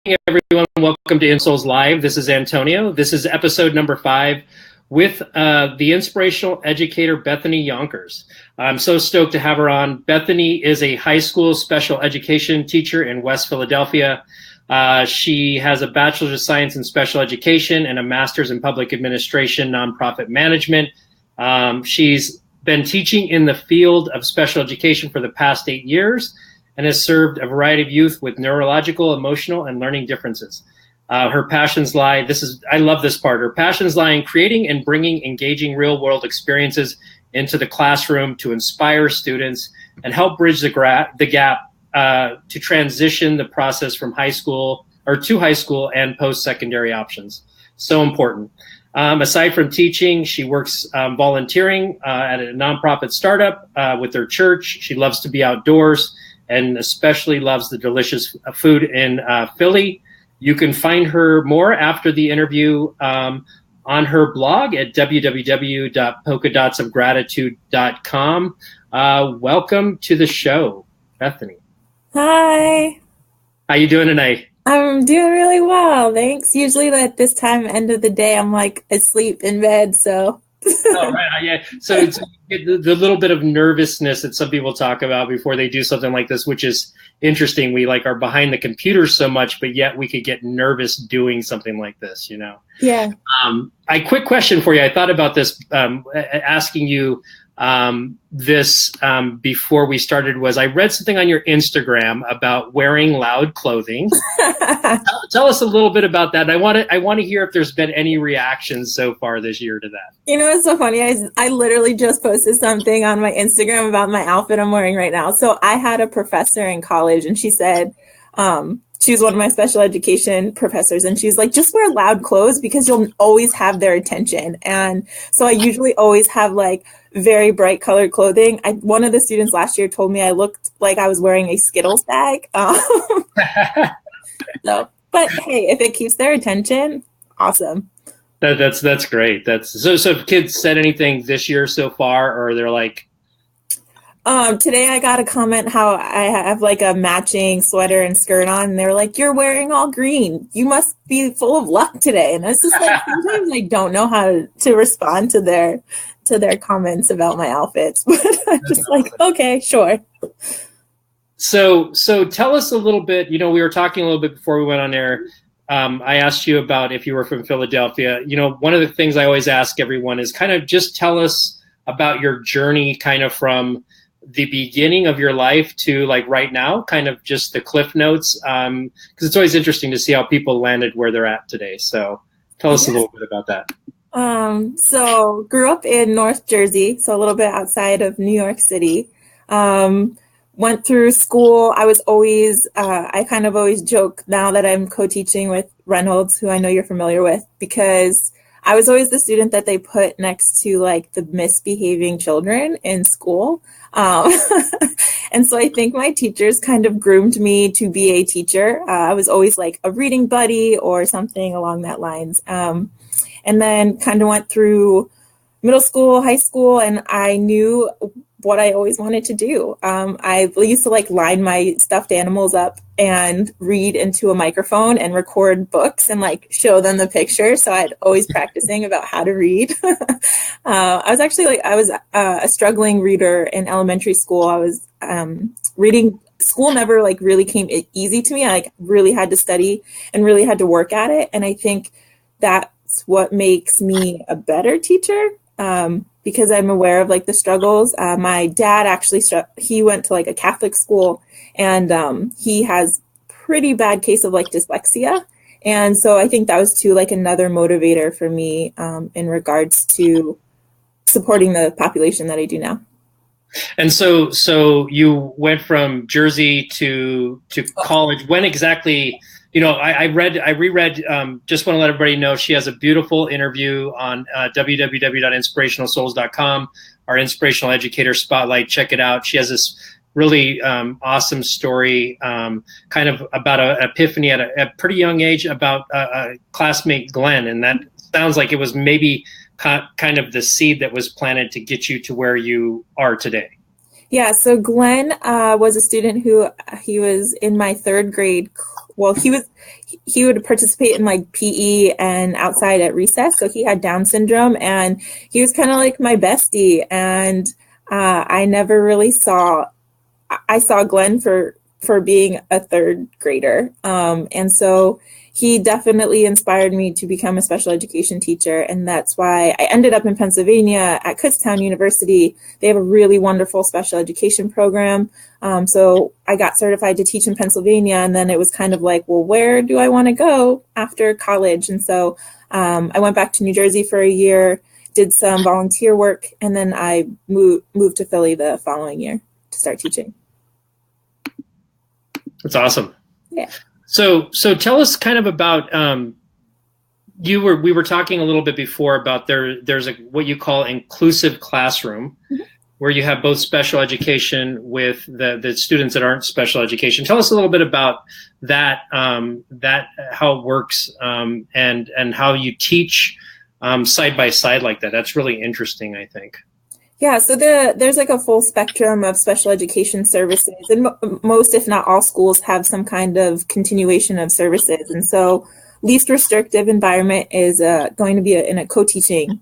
everyone. Welcome to Insouls Live. This is Antonio. This is episode number 5 with the inspirational educator, Bethany Younkers. I'm so stoked to have her on. Bethany is a high school special education teacher in West Philadelphia. She has a bachelor's of science in special education and a master's in public administration, nonprofit management. She's been teaching in the field of special education for the past 8 years and has served a variety of youth with neurological, emotional, and learning differences. Her passions lie, I love this part, her passions lie in creating and bringing engaging real-world experiences into the classroom to inspire students and help bridge the gap to transition the process from high school and post-secondary options. So important. Aside from teaching, she works volunteering at a nonprofit startup with her church. She loves to be outdoors and especially loves the delicious food in Philly. You can find her more after the interview on her blog at www.polkadotsofgratitude.com. Welcome to the show, Bethany. Hi. How you doing tonight? I'm doing really well, thanks. Usually at this time, end of the day, I'm like asleep in bed, so. Oh, right. Yeah. So it's the little bit of nervousness that some people talk about before they do something like this, which is interesting. We are behind the computer so much, but yet we could get nervous doing something like this, you know? Yeah. Quick question for you. I thought about this, asking you this before we started. Was I read something on your Instagram about wearing loud clothing? Tell us a little bit about that. I want to hear if there's been any reactions so far this year to that. You know, it's so funny. I literally just posted something on my Instagram about my outfit I'm wearing right now. So I had a professor in college, and she said, she's one of my special education professors, and she's like, just wear loud clothes because you'll always have their attention. And so I usually always have like very bright colored clothing. One of the students last year told me I looked like I was wearing a Skittles bag. So, but hey, if it keeps their attention, awesome. That's great. So have kids said anything this year so far, or they're like? Today I got a comment how I have like a matching sweater and skirt on, and they were like, "You're wearing all green. You must be full of luck today." And it's just like sometimes I don't know how to respond to their comments about my outfits, but I'm just like, okay, sure. So tell us a little bit. You know, we were talking a little bit before we went on air. I asked you about if you were from Philadelphia. You know, one of the things I always ask everyone is kind of just tell us about your journey, kind of from the beginning of your life to like right now, kind of just the cliff notes, because it's always interesting to see how people landed where they're at today. So tell us a little bit about that. So grew up in North Jersey, so a little bit outside of New York City. Went through school. I was always, I kind of always joke now that I'm co-teaching with Reynolds, who I know you're familiar with, because I was always the student that they put next to like the misbehaving children in school. And so I think my teachers kind of groomed me to be a teacher. I was always like a reading buddy or something along that lines. And then kind of went through middle school, high school, and I knew what I always wanted to do. I used to like line my stuffed animals up and read into a microphone and record books and like show them the picture. So I'd always practicing about how to read. I was actually a struggling reader in elementary school. I was reading. School never like really came easy to me. I like really had to study and really had to work at it. And I think that's what makes me a better teacher. Because I'm aware of like the struggles. My dad actually, he went to like a Catholic school, and he has pretty bad case of like dyslexia. And so I think that was too like another motivator for me in regards to supporting the population that I do now. And so you went from Jersey to college. When exactly? You know, I reread, just want to let everybody know she has a beautiful interview on www.inspirationalsouls.com, our inspirational educator spotlight. Check it out. She has this really awesome story, kind of about an epiphany at a pretty young age about a classmate, Glenn. And that sounds like it was maybe kind of the seed that was planted to get you to where you are today. Yeah, so Glenn was a student who he was in my third grade well, he would participate in like PE and outside at recess. So he had Down syndrome, and he was kind of like my bestie. And I never really I saw Glenn for being a third grader. And so he definitely inspired me to become a special education teacher. And that's why I ended up in Pennsylvania at Kutztown University. They have a really wonderful special education program. So I got certified to teach in Pennsylvania. And then it was kind of like, well, where do I want to go after college? And so I went back to New Jersey for a year, did some volunteer work, and then I moved to Philly the following year to start teaching. That's awesome. Yeah. So tell us kind of about we were talking a little bit before about there's what you call inclusive classroom, mm-hmm. where you have both special education with the students that aren't special education. Tell us a little bit about that how it works, and how you teach side by side like that. That's really interesting, I think. Yeah, so there's like a full spectrum of special education services, and most, if not all, schools have some kind of continuation of services. And so least restrictive environment is going to be in a co-teaching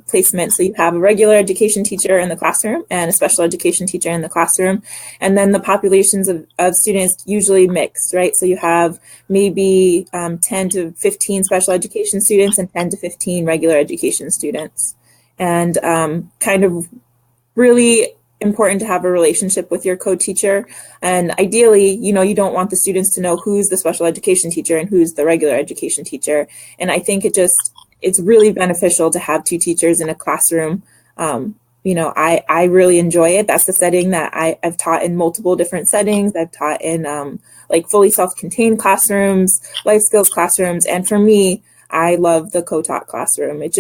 placement. So you have a regular education teacher in the classroom and a special education teacher in the classroom. And then the populations of students usually mixed, right? So you have maybe 10 to 15 special education students and 10 to 15 regular education students. And kind of really important to have a relationship with your co-teacher. And ideally, you don't want the students to know who's the special education teacher and who's the regular education teacher. And I think it's really beneficial to have two teachers in a classroom. I really enjoy it. That's the setting that I've taught in multiple different settings. I've taught in like fully self-contained classrooms, life skills classrooms. And for me, I love the co-taught classroom. It's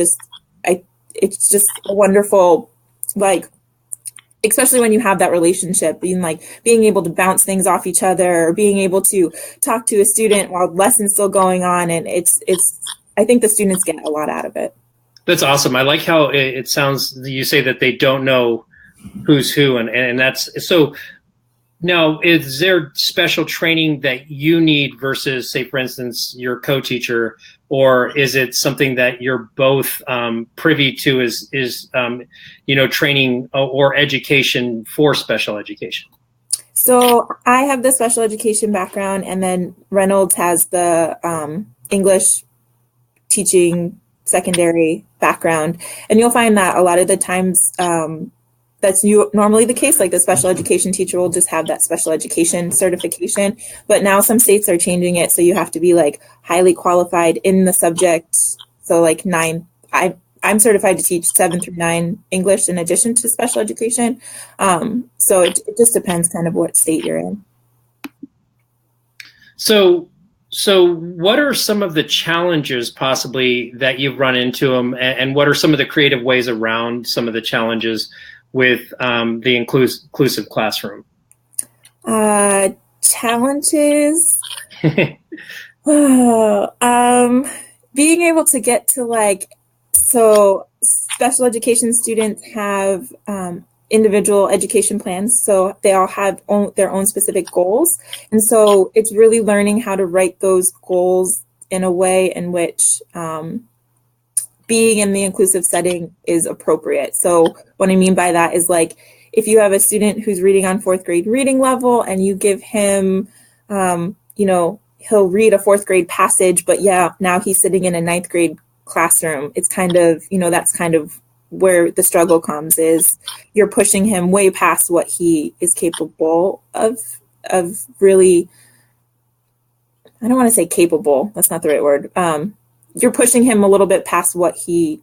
just a wonderful, like, especially when you have that relationship, being able to bounce things off each other, or being able to talk to a student while lesson's still going on. And I think the students get a lot out of it. That's awesome. I like how it sounds, you say that they don't know who's who. And that's, so now, is there special training that you need versus, say, for instance, your co-teacher, or is it something that you're both privy to is training or education for special education? So I have the special education background, and then Reynolds has the English teaching secondary background. And you'll find that a lot of the times that's normally the case. Like the special education teacher will just have that special education certification, but now some states are changing it. So you have to be like highly qualified in the subject. So like I'm certified to teach 7 through 9 English in addition to special education. So it just depends kind of what state you're in. So what are some of the challenges possibly that you've run into them, and what are some of the creative ways around some of the challenges with the inclusive classroom? Challenges, being able to get to so special education students have individual education plans, so they all have their own specific goals. And so it's really learning how to write those goals in a way in which being in the inclusive setting is appropriate. So what I mean by that is, like, if you have a student who's reading on 4th grade reading level and you give him, he'll read a 4th grade passage, but now he's sitting in a 9th grade classroom. It's kind of, that's kind of where the struggle comes, is you're pushing him way past what he is capable of really, I don't want to say capable, that's not the right word. You're pushing him a little bit past what he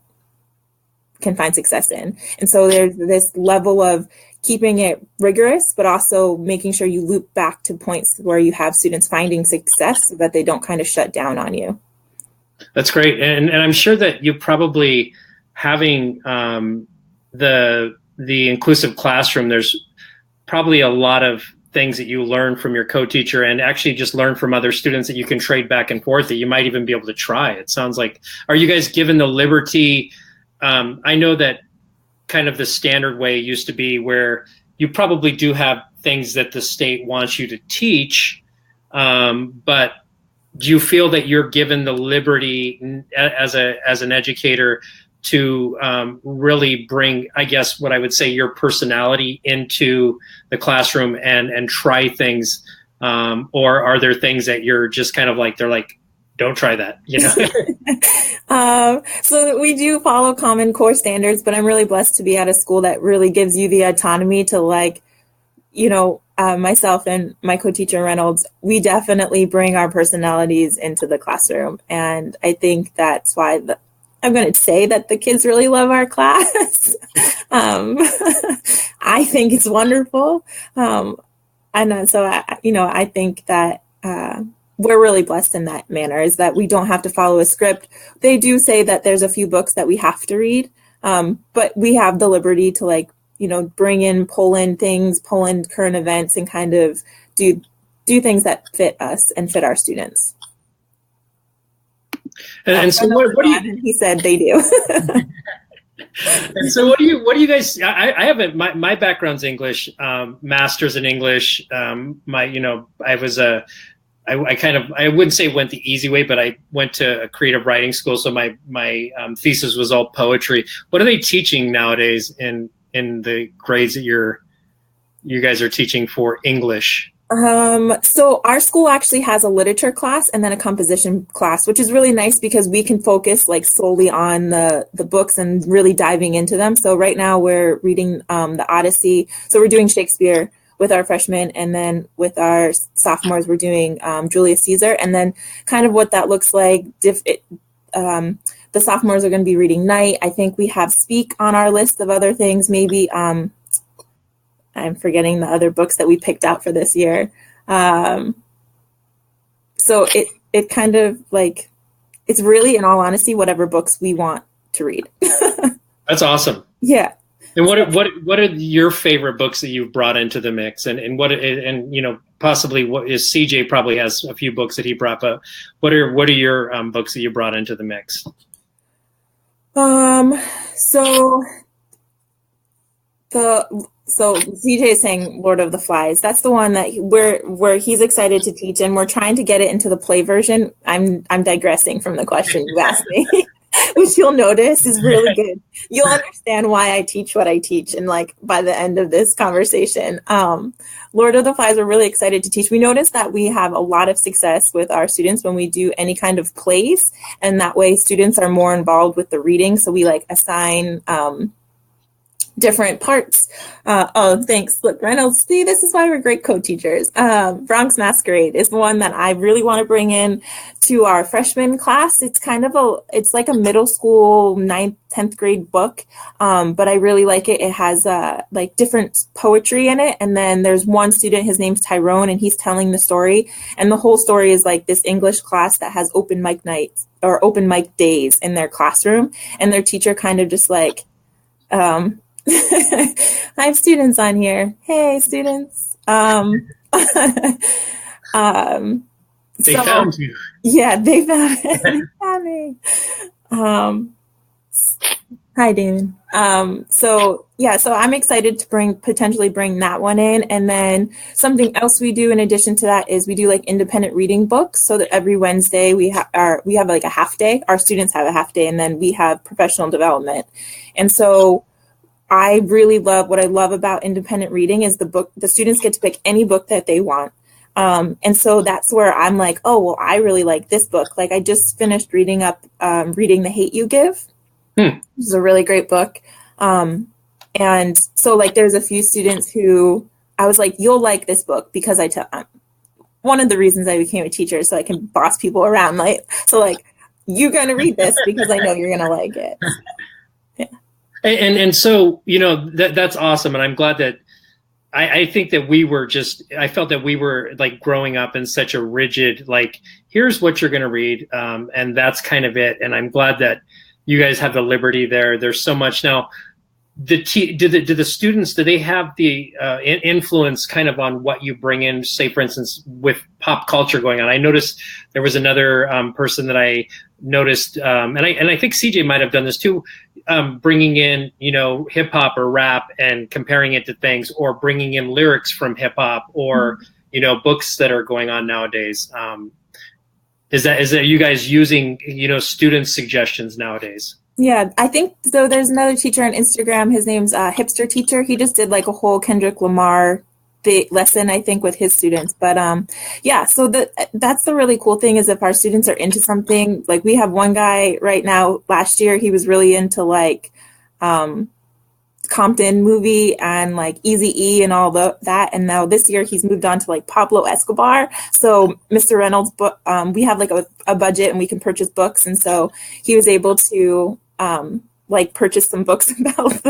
can find success in. And so there's this level of keeping it rigorous, but also making sure you loop back to points where you have students finding success so that they don't kind of shut down on you. That's great. And I'm sure that you probably having the inclusive classroom, there's probably a lot of things that you learn from your co-teacher, and actually just learn from other students that you can trade back and forth, that you might even be able to try. It sounds like, are you guys given the liberty? I know that kind of the standard way used to be where you probably do have things that the state wants you to teach, But do you feel that you're given the liberty as an educator to really bring, I guess, what I would say, your personality into the classroom and try things, or are there things that you're just kind of like, they're like, don't try that, you know? So we do follow Common Core standards, but I'm really blessed to be at a school that really gives you the autonomy to, like, you know, myself and my co-teacher Reynolds, we definitely bring our personalities into the classroom. And I think that's why I'm going to say that the kids really love our class. I think it's wonderful. And so, I think that we're really blessed in that manner, is that we don't have to follow a script. They do say that there's a few books that we have to read, but we have the liberty to, like, you know, pull in current events and kind of do things that fit us and fit our students. And so what do you? He said they do. And so what do you guys? I haven't. My background's English, master's in English. I wouldn't say went the easy way, but I went to a creative writing school. So my thesis was all poetry. What are they teaching nowadays in the grades that you guys are teaching for English? So our school actually has a literature class and then a composition class, which is really nice because we can focus, like, solely on the books and really diving into them. So right now we're reading the Odyssey. So we're doing Shakespeare with our freshmen, and then with our sophomores we're doing Julius Caesar. And then kind of what that looks like, the sophomores are going to be reading Night. I think we have Speak on our list of other things. Maybe I'm forgetting the other books that we picked out for this year. So it kind of, like, it's really, in all honesty, whatever books we want to read. That's awesome. Yeah. And what are your favorite books that you've brought into the mix? And you know, possibly what is CJ probably has a few books that he brought, but what are your books that you brought into the mix? So CJ is saying Lord of the Flies. That's the one that where he's excited to teach, and we're trying to get it into the play version. I'm digressing from the question you asked me. Which you'll notice is really good. You'll understand why I teach what I teach, and, like, by the end of this conversation. Lord of the Flies, we're really excited to teach. We notice that we have a lot of success with our students when we do any kind of plays, and that way students are more involved with the reading. So we, like, assign different parts. Oh, thanks. Look, Reynolds, see, this is why we're great co-teachers. Bronx Masquerade is one that I really want to bring in to our freshman class. It's kind of it's like a middle school 9th, 10th grade book. But I really like it. It has like different poetry in it. And then there's one student, his name's Tyrone, and he's telling the story. And the whole story is like this English class that has open mic nights or open mic days in their classroom. And their teacher kind of just, like, I have students on here. Hey, students. They found you. Yeah, they found it. They found me. Hi, Damon. So I'm excited to potentially bring that one in. And then something else we do in addition to that is we do, like, independent reading books, so that every Wednesday we have like a half day. Our students have a half day, and then we have professional development. And so I really love, what I love about independent reading is the students get to pick any book that they want. And so that's where I'm like, oh, well, I really like this book. Like, I just finished reading The Hate U Give. This is a really great book. And so, like, there's a few students who I was like, you'll like this book, because one of the reasons I became a teacher is so I can boss people around. Like, so, like, you're going to read this because I know you're going to like it. Yeah. And so, you know, that's awesome. And I'm glad that I think that I felt that we were, like, growing up in such a rigid, like, here's what you're going to read. And that's kind of it. And I'm glad that you guys have the liberty there. There's so much now. Do the students, do they have the influence kind of on what you bring in, say, for instance, with pop culture going on? I noticed there was another person that I noticed, and I think CJ might have done this too, bringing in, you know, hip hop or rap and comparing it to things, or bringing in lyrics from hip hop, or books that are going on nowadays. Is that you guys using, student suggestions nowadays? Yeah, I think so. There's another teacher on Instagram. His name's Hipster Teacher. He just did like a whole Kendrick Lamar lesson, I think, with his students. But yeah, so that's the really cool thing is if our students are into something, like we have one guy right now, last year, he was really into like Compton movie and like Eazy-E and all that. And now this year he's moved on to like Pablo Escobar. So Mr. Reynolds' book, we have like a budget and we can purchase books. And so he was able to like purchase some books about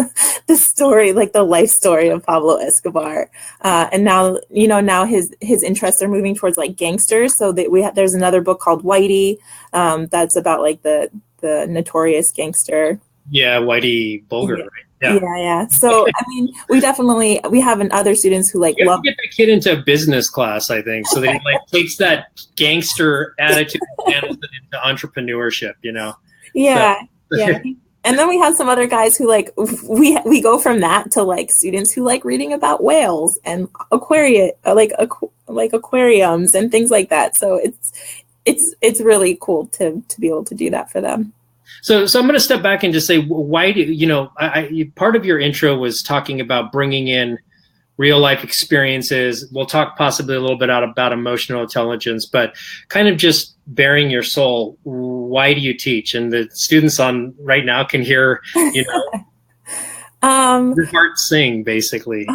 the story, like the life story of Pablo Escobar. And now, now his interests are moving towards like gangsters. So that there's another book called Whitey that's about like the notorious gangster. Yeah, Whitey Bulger, right? Yeah. So I mean, we have other students who like love. Get the kid into a business class, I think, so that he like takes that gangster attitude and channels it into entrepreneurship. Yeah, so. Yeah. And then we have some other guys who like we go from that to like students who like reading about whales and aquariums and things like that. So it's really cool to be able to do that for them. So I'm going to step back and just say, why do part of your intro was talking about bringing in real life experiences. We'll talk possibly a little bit about emotional intelligence, but kind of just bearing your soul. Why do you teach? And the students on right now can hear, your heart sing, basically.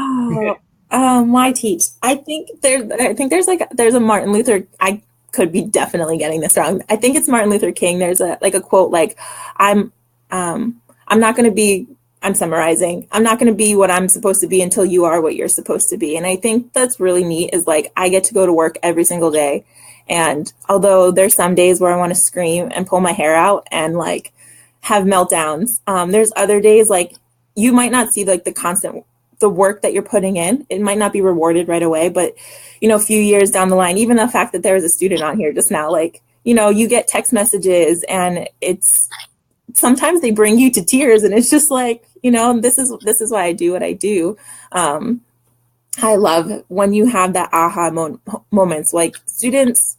Why teach? I think there's a Martin Luther. I could be definitely getting this wrong. I think it's Martin Luther King. There's a quote like, I'm summarizing. I'm not going to be what I'm supposed to be until you are what you're supposed to be. And I think that's really neat is like, I get to go to work every single day. And although there's some days where I want to scream and pull my hair out and like have meltdowns, there's other days like you might not see like the work that you're putting in. It might not be rewarded right away, but a few years down the line, even the fact that there was a student on here just now, like, you get text messages and sometimes they bring you to tears and it's just like, this is why I do what I do. I love when you have that aha moments, like students,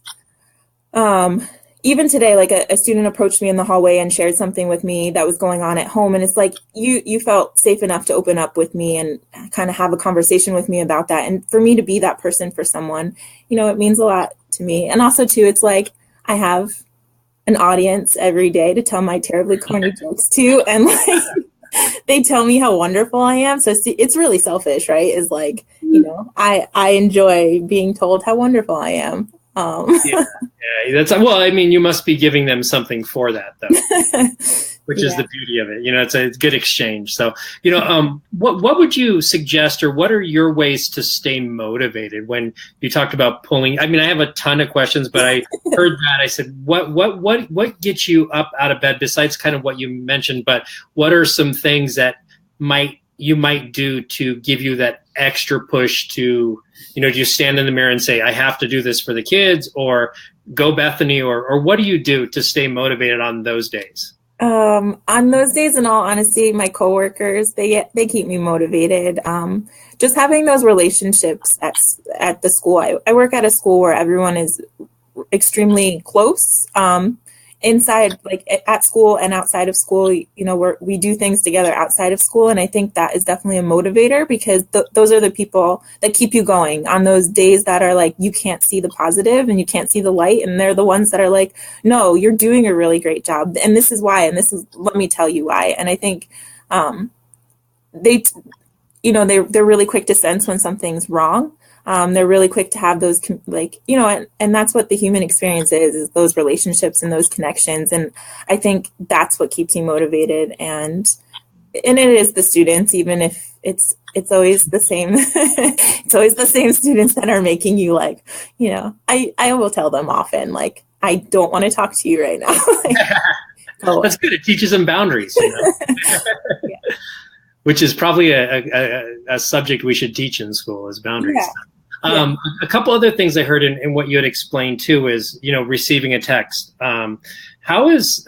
even today, like a student approached me in the hallway and shared something with me that was going on at home. And it's like, you felt safe enough to open up with me and kind of have a conversation with me about that. And for me to be that person for someone, it means a lot to me. And also too, it's like, I have an audience every day to tell my terribly corny jokes to. And like, they tell me how wonderful I am. So it's really selfish, right? Is like, I enjoy being told how wonderful I am. Yeah, that's well. I mean, you must be giving them something for that, though, which is the beauty of it. It's a good exchange. So, what would you suggest, or what are your ways to stay motivated when you talked about pulling? I mean, I have a ton of questions, but I heard that. I said, what gets you up out of bed besides kind of what you mentioned? But what are some things that you might do to give you that extra push to, do you stand in the mirror and say, I have to do this for the kids, or go Bethany, or what do you do to stay motivated on those days? On those days, in all honesty, my coworkers, they keep me motivated. Just having those relationships at the school. I work at a school where everyone is extremely close. Inside, like at school and outside of school, we do things together outside of school. And I think that is definitely a motivator because those are the people that keep you going on those days that are like, you can't see the positive and you can't see the light. And they're the ones that are like, no, you're doing a really great job. And this is why, and let me tell you why. And I think, they're really quick to sense when something's wrong. They're really quick to have those, and that's what the human experience is those relationships and those connections. And I think that's what keeps you motivated. And it is the students, even if it's always the same, it's always the same students that are making you like, I will tell them often, like, I don't want to talk to you right now. That's good. It teaches them boundaries, Yeah. Which is probably a subject we should teach in school is boundaries. Yeah. A couple other things I heard in what you had explained too is, receiving a text. How is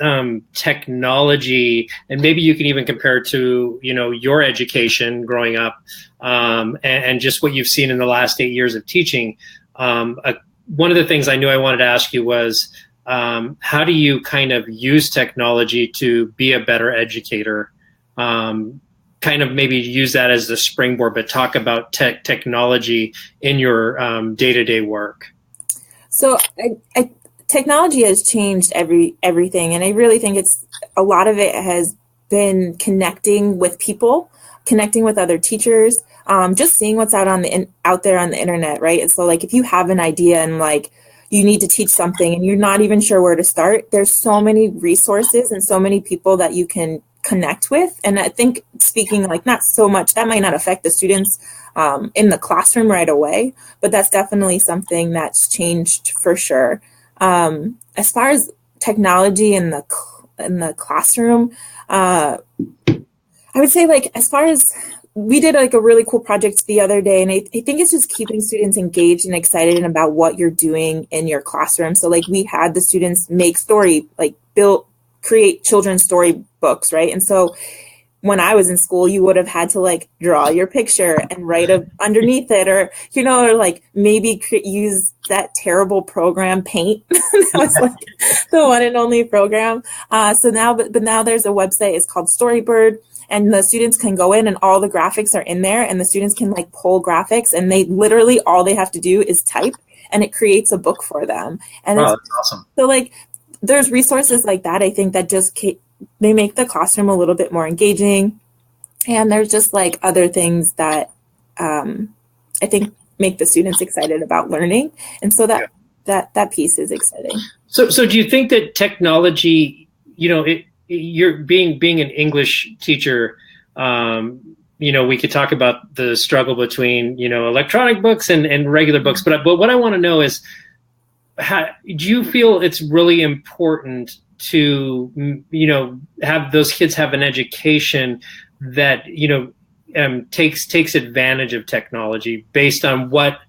technology, and maybe you can even compare it to, your education growing up and just what you've seen in the last 8 years of teaching. one of the things I knew I wanted to ask you was, how do you kind of use technology to be a better educator? Kind of maybe use that as the springboard, but talk about technology in your day-to-day work. So technology has changed everything, and I really think a lot of it has been connecting with people, connecting with other teachers, just seeing what's out there on the internet, right? And so like if you have an idea and like you need to teach something and you're not even sure where to start, there's so many resources and so many people that you can connect with. And I think speaking like not so much, that might not affect the students in the classroom right away, but that's definitely something that's changed for sure. As far as technology in the classroom, I would say like as far as we did like a really cool project the other day, and I think it's just keeping students engaged and excited about what you're doing in your classroom. So like we had the students make create children's story books, right? And so when I was in school, you would have had to like draw your picture and write underneath it, or like maybe use that terrible program Paint. That was like the one and only program. So now, but now there's a website. It's called Storybird, and the students can go in and all the graphics are in there, and the students can like pull graphics, and they literally all they have to do is type, and it creates a book for them. And wow, that's awesome. So like there's resources like that. I think that just they make the classroom a little bit more engaging, and there's just like other things that I think make the students excited about learning, and so that piece is exciting. So do you think that technology, you're being an English teacher, we could talk about the struggle between electronic books and regular books, but what I want to know is, do you feel it's really important to have those kids have an education that takes advantage of technology based on what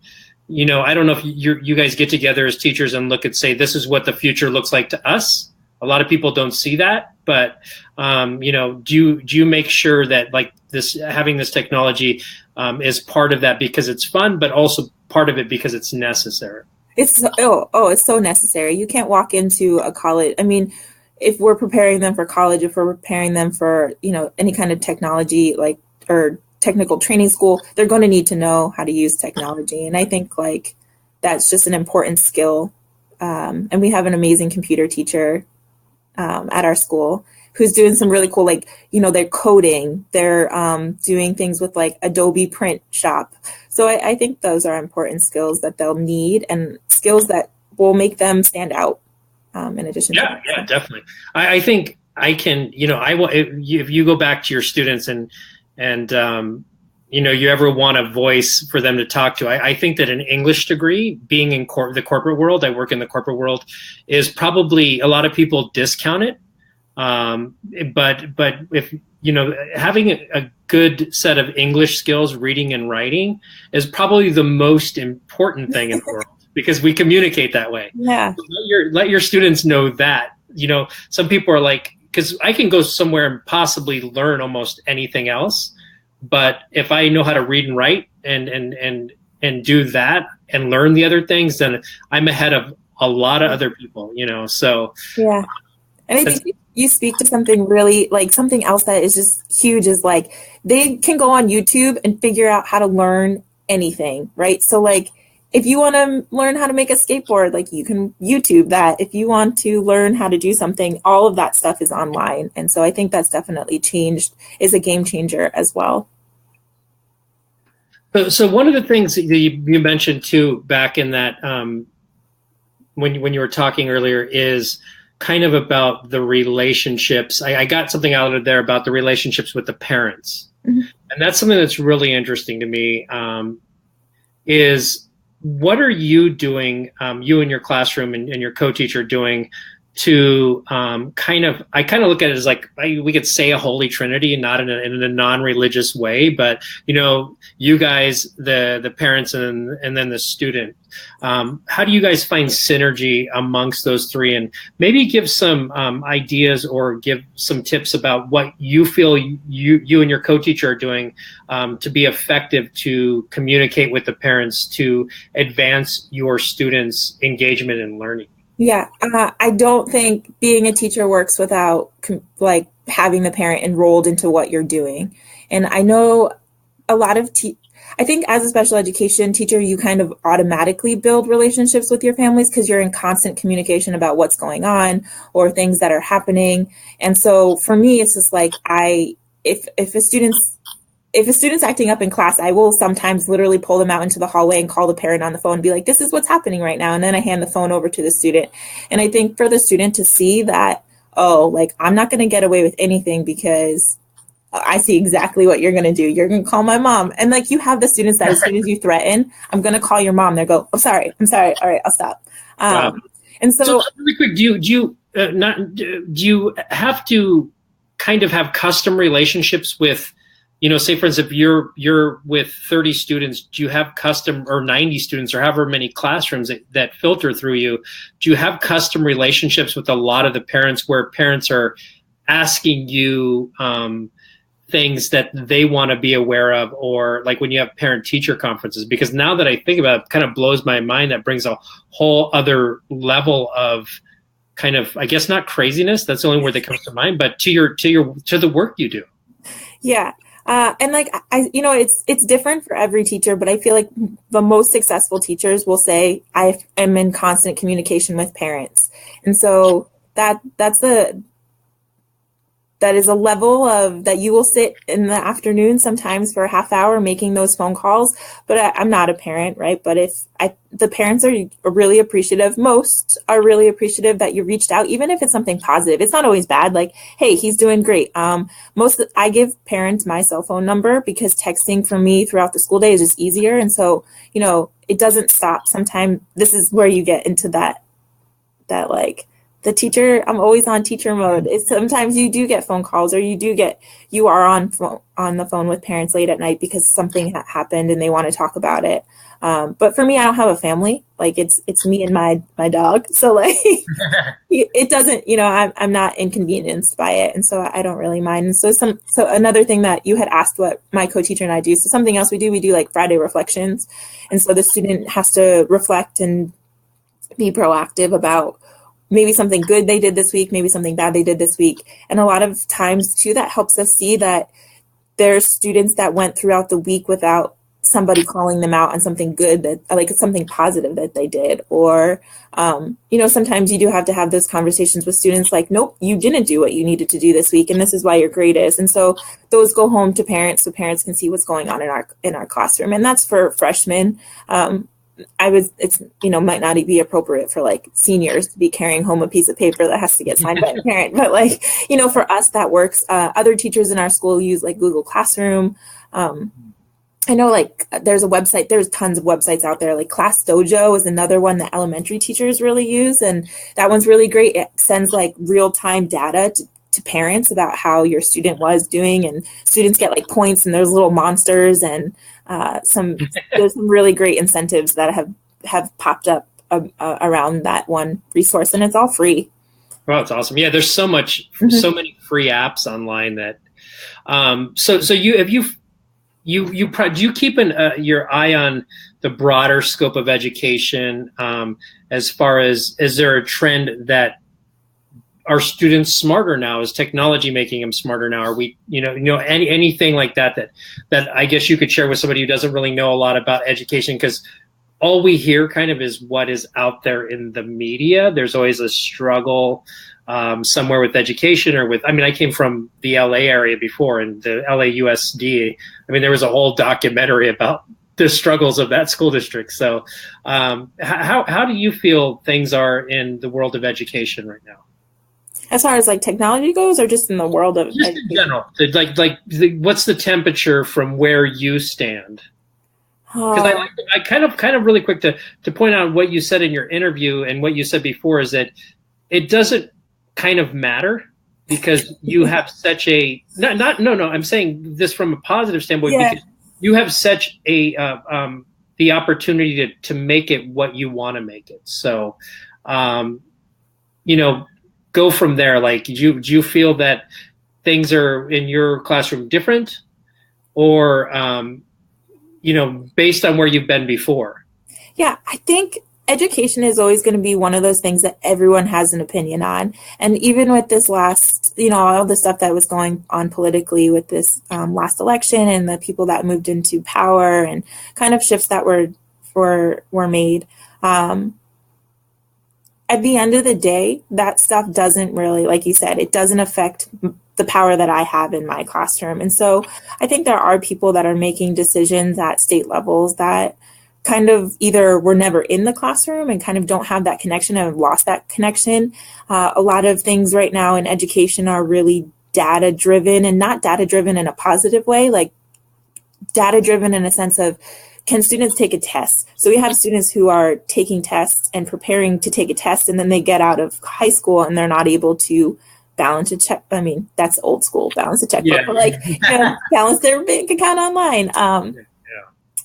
I don't know if you guys get together as teachers and look and say this is what the future looks like to us. A lot of people don't see that, but do you make sure that like this having this technology is part of that because it's fun, but also part of it because it's necessary? It's so necessary. You can't walk into a college. I mean, if we're preparing them for college, if we're preparing them for, any kind of technology or technical training school, they're going to need to know how to use technology. And I think like that's just an important skill. And we have an amazing computer teacher at our school who's doing some really cool, they're coding, they're doing things with like Adobe Print Shop. So I think those are important skills that they'll need and skills that will make them stand out in addition to that. Yeah, definitely. I think I can, if you go back to your students and you ever want a voice for them to talk to, I think that an English degree, being in the corporate world, I work in the corporate world, is probably, a lot of people discount it. But if, having a good set of English skills, reading and writing, is probably the most important thing in the world because we communicate that way. Yeah. So let your students know that, some people are like, because I can go somewhere and possibly learn almost anything else. But if I know how to read and write and do that and learn the other things, then I'm ahead of a lot of other people, so. Yeah. And I think you speak to something really, like something else that is just huge is like, they can go on YouTube and figure out how to learn anything, right? So like, if you want to learn how to make a skateboard, like you can YouTube that. If you want to learn how to do something, all of that stuff is online. And so I think that's definitely is a game changer as well. So one of the things that you mentioned too, back in that, when you were talking earlier, is kind of about the relationships. I got something out of there about the relationships with the parents. Mm-hmm. And that's something that's really interesting to me, is what are you doing, you and your classroom and your co-teacher doing to I kind of look at it as like we could say a holy trinity, not in a non-religious way, but you guys, the parents, and then the student. How do you guys find synergy amongst those three, and maybe give some ideas or give some tips about what you feel you and your co-teacher are doing to be effective to communicate with the parents to advance your students' engagement and learning? Yeah, I don't think being a teacher works without like having the parent enrolled into what you're doing. And I know a lot of I think as a special education teacher, you kind of automatically build relationships with your families because you're in constant communication about what's going on or things that are happening. And so for me, it's just like if a student's acting up in class, I will sometimes literally pull them out into the hallway and call the parent on the phone and be like, this is what's happening right now. And then I hand the phone over to the student. And I think for the student to see that, oh, like, I'm not going to get away with anything because I see exactly what you're going to do. You're going to call my mom. And like, you have the students that as soon as you threaten, I'm going to call your mom. They go, I'm sorry. All right, I'll stop. Wow. And so really quick, do you have to kind of have custom relationships with, say for instance, if you're with 30 students, do you have custom, or 90 students, or however many classrooms that filter through you? Do you have custom relationships with a lot of the parents where parents are asking you things that they want to be aware of, or like when you have parent-teacher conferences? Because now that I think about it, it kind of blows my mind. That brings a whole other level of kind of, I guess, not craziness. That's the only word that comes to mind, but to the work you do. Yeah. And like, it's different for every teacher, but I feel like the most successful teachers will say, I am in constant communication with parents. And so that is a level of that you will sit in the afternoon sometimes for a half hour making those phone calls. But I'm not a parent, right? But the parents are really appreciative. Most are really appreciative that you reached out, even if it's something positive. It's not always bad. Like, hey, he's doing great. I give parents my cell phone number because texting for me throughout the school day is just easier. And so, it doesn't stop. Sometimes this is where you get into that like, the teacher, I'm always on teacher mode. Sometimes you do get phone calls, or you are on the phone with parents late at night because something happened and they want to talk about it. But for me, I don't have a family. Like it's me and my dog. So like it doesn't, I'm not inconvenienced by it. And so I don't really mind. And so another thing that you had asked what my co-teacher and I do. So something else we do like Friday reflections. And so the student has to reflect and be proactive about maybe something good they did this week, maybe something bad they did this week. And a lot of times too, that helps us see that there's students that went throughout the week without somebody calling them out on something good, that like something positive that they did. Or, sometimes you do have to have those conversations with students like, nope, you didn't do what you needed to do this week. And this is why your grade is. And so those go home to parents so parents can see what's going on in our classroom. And that's for freshmen. Might not be appropriate for like seniors to be carrying home a piece of paper that has to get signed by a parent. But like, for us, that works. Other teachers in our school use like Google Classroom. I know like there's tons of websites out there. Like Class Dojo is another one that elementary teachers really use. And that one's really great. It sends like real-time data to parents about how your student was doing, and students get like points, and there's little monsters, and there's some really great incentives that have popped up around that one resource, and it's all free. Well, it's awesome. Yeah, there's so many free apps online that. Do you keep your eye on the broader scope of education? As far as, is there a trend that are students smarter now? Is technology making them smarter now? Are we, anything like that I guess you could share with somebody who doesn't really know a lot about education? Because all we hear kind of is what is out there in the media. There's always a struggle somewhere with education or with, I came from the LA area before, and the LAUSD, there was a whole documentary about the struggles of that school district. So how do you feel things are in the world of education right now? As far as like technology goes, or just in the world of just in general, what's the temperature from where you stand? Because I kind of really quick to point out what you said in your interview and what you said before is that it doesn't kind of matter because you have such a no. I'm saying this from a positive standpoint because you have such a the opportunity to make it what you want to make it. So, go from there. Like, do you feel that things are in your classroom different, or based on where you've been before? Yeah, I think education is always going to be one of those things that everyone has an opinion on. And even with this last, all the stuff that was going on politically with this last election and the people that moved into power and kind of shifts that were made. At the end of the day, that stuff doesn't really, like you said, it doesn't affect the power that I have in my classroom. And so I think there are people that are making decisions at state levels that kind of either were never in the classroom and kind of don't have that connection and have lost that connection. A lot of things right now in education are really data driven, and not data driven in a positive way, like data driven in a sense of, can students take a test? So we have students who are taking tests and preparing to take a test, and then they get out of high school and they're not able to balance a check. I mean, that's old school, balance a checkbook, but like balance their bank account online.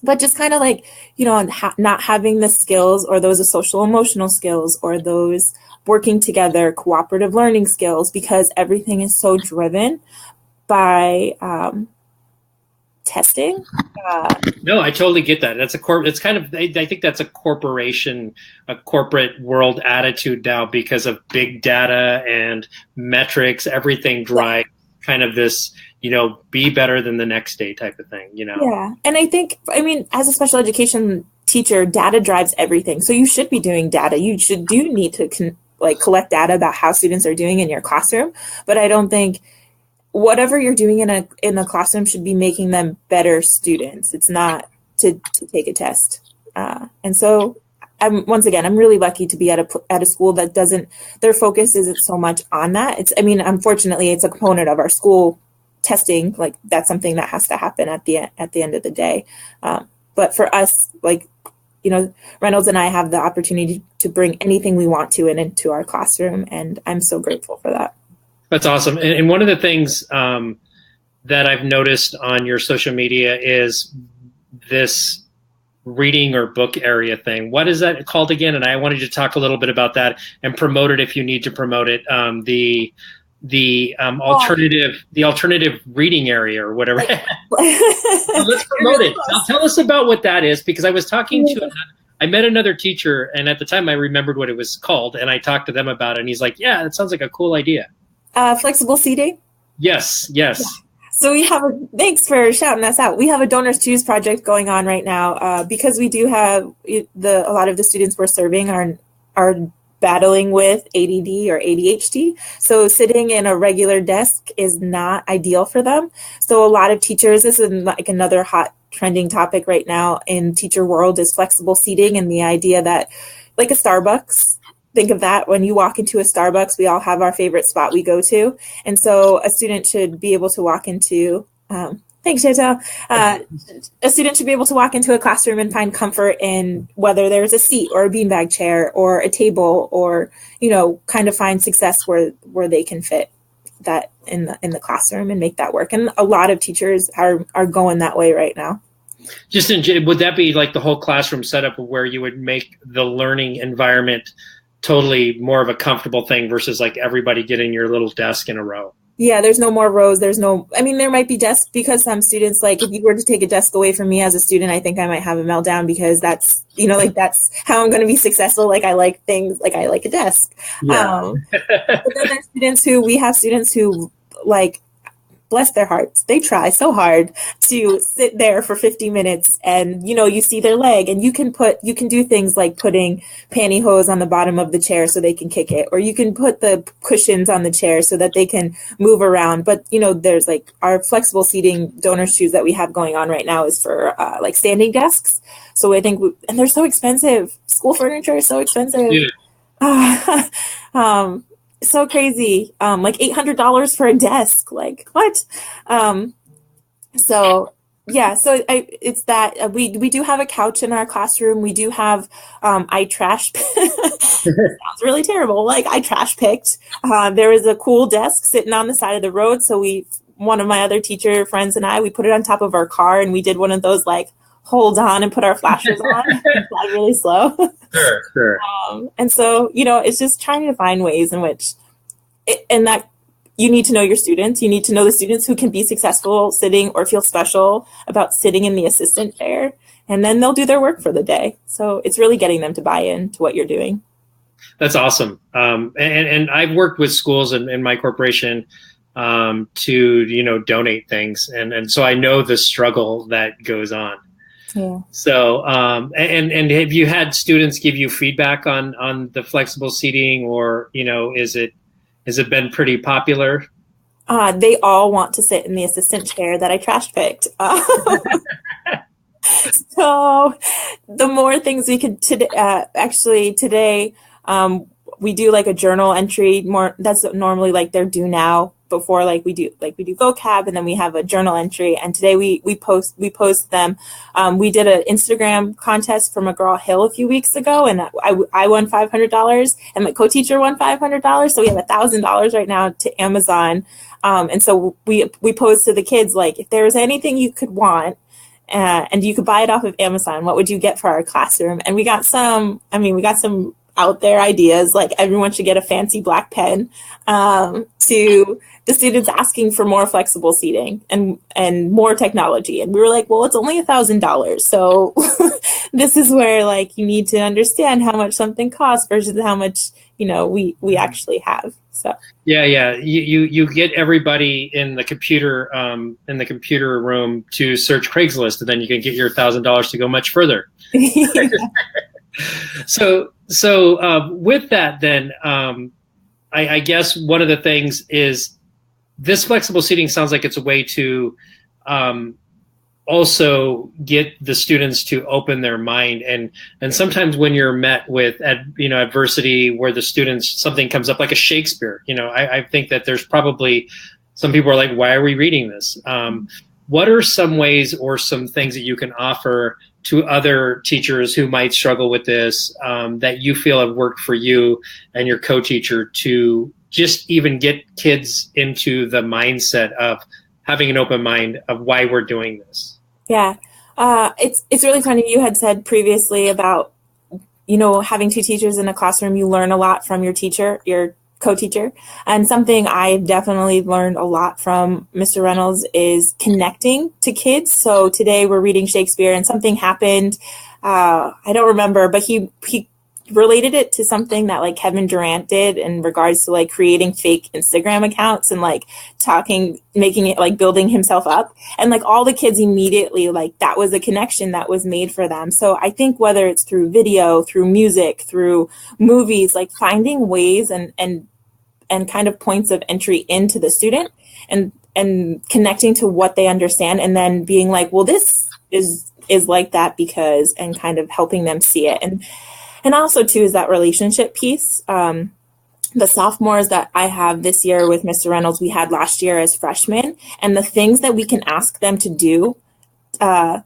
But just kind of like, not having the skills or those social emotional skills or those working together, cooperative learning skills, because everything is so driven by testing. No, I totally get that. That's it's kind of, I think that's a corporate world attitude now because of big data and metrics. Everything drives kind of this, be better than the next day type of thing, Yeah. And I mean, as a special education teacher, data drives everything. So you should be doing data. You do need to collect data about how students are doing in your classroom. But I don't think whatever you're doing in a classroom should be making them better students. It's not to take a test. And so I'm really lucky to be at a school that their focus isn't so much on that. Unfortunately, it's a component of our school testing. Like, that's something that has to happen at the end of the day. But for us, Reynolds and I have the opportunity to bring anything we want to into our classroom. And I'm so grateful for that. That's awesome. And one of the things that I've noticed on your social media is this reading or book area thing. What is that called again? And I wanted you to talk a little bit about that and promote it if you need to promote it. The alternative reading area or whatever. So let's promote it. Now, tell us about what that is, because I was talking to I met another teacher, and at the time I remembered what it was called, and I talked to them about it, and he's like, yeah, that sounds like a cool idea. Flexible seating? Yes. Yeah. So thanks for shouting us out. We have a Donors Choose project going on right now because we do have a lot of the students we're serving are battling with ADD or ADHD. So sitting in a regular desk is not ideal for them. So a lot of teachers, this is like another hot trending topic right now in teacher world, is flexible seating, and the idea that, like a Starbucks, think of that. When you walk into a Starbucks, we all have our favorite spot we go to. And so a student should be able to walk into, thanks, Chantal. A student should be able to walk into a classroom and find comfort in whether there's a seat or a beanbag chair or a table, or, kind of find success where they can fit that in the classroom and make that work. And a lot of teachers are going that way right now. Would that be like the whole classroom setup where you would make the learning environment totally more of a comfortable thing versus like everybody getting your little desk in a row? Yeah, there's no more rows. There might be desks, because some students, like, if you were to take a desk away from me as a student, I think I might have a meltdown, because that's how I'm going to be successful. Like, I like things, like I like a desk. Yeah. But then we have students who, like, bless their hearts, they try so hard to sit there for 50 minutes and, you see their leg, and you can do things like putting pantyhose on the bottom of the chair so they can kick it, or you can put the cushions on the chair so that they can move around. But, there's like our flexible seating Donors Choose that we have going on right now is for like standing desks. So I think, and they're so expensive. School furniture is so expensive. Yeah. So crazy. Like $800 for a desk. Like, what? So Yeah, so it's that we do have a couch in our classroom. We do have I trash. Sounds really terrible. Like I trash picked. There is a cool desk sitting on the side of the road. So one of my other teacher friends and I, we put it on top of our car, and we did one of those like hold on and put our flashers on and fly really slow. Sure, sure. And so it's just trying to find ways in which, and that you need to know your students. You need to know the students who can be successful sitting or feel special about sitting in the assistant chair, and then they'll do their work for the day. So it's really getting them to buy in to what you're doing. That's awesome. And I've worked with schools in my corporation to donate things, and so I know the struggle that goes on. Yeah. So and have you had students give you feedback on the flexible seating, or has it been pretty popular? They all want to sit in the assistant chair that I trash picked. So the more things we could today, we do like a journal entry more. That's normally like they're due now. Before we do vocab, and then we have a journal entry. And today we post them. We did an Instagram contest for McGraw-Hill a few weeks ago, and I won $500, and my co-teacher won $500. So we have $1,000 right now to Amazon. And so we posed to the kids, like, if there was anything you could want, and you could buy it off of Amazon, what would you get for our classroom? And we got some out there ideas, like everyone should get a fancy black pen, to the students asking for more flexible seating and more technology. And we were like, well, it's only $1,000. So this is where you need to understand how much something costs versus how much, we actually have. So yeah. You get everybody in the computer room to search Craigslist, and then you can get your $1,000 to go much further. So with that, then I guess one of the things is this flexible seating sounds like it's a way to also get the students to open their mind, and sometimes when you're met with adversity, where the students, something comes up like a Shakespeare, I think that there's probably some people are like, why are we reading this? What are some ways or some things that you can offer to other teachers who might struggle with this, that you feel have worked for you and your co-teacher to just even get kids into the mindset of having an open mind of why we're doing this? Yeah. It's really funny. You had said previously about, having two teachers in a classroom, you learn a lot from your teacher, your co-teacher. And something I definitely learned a lot from Mr. Reynolds is connecting to kids. So today we're reading Shakespeare, and something happened. I don't remember, but he related it to something that Kevin Durant did in regards to creating fake Instagram accounts and making it building himself up. And all the kids immediately, that was a connection that was made for them. So I think whether it's through video, through music, through movies, finding ways and kind of points of entry into the student and connecting to what they understand, and then being well, this is like that because, and kind of helping them see it. And also too is that relationship piece. The sophomores that I have this year with Mr. Reynolds, we had last year as freshmen, and the things that we can ask them to do,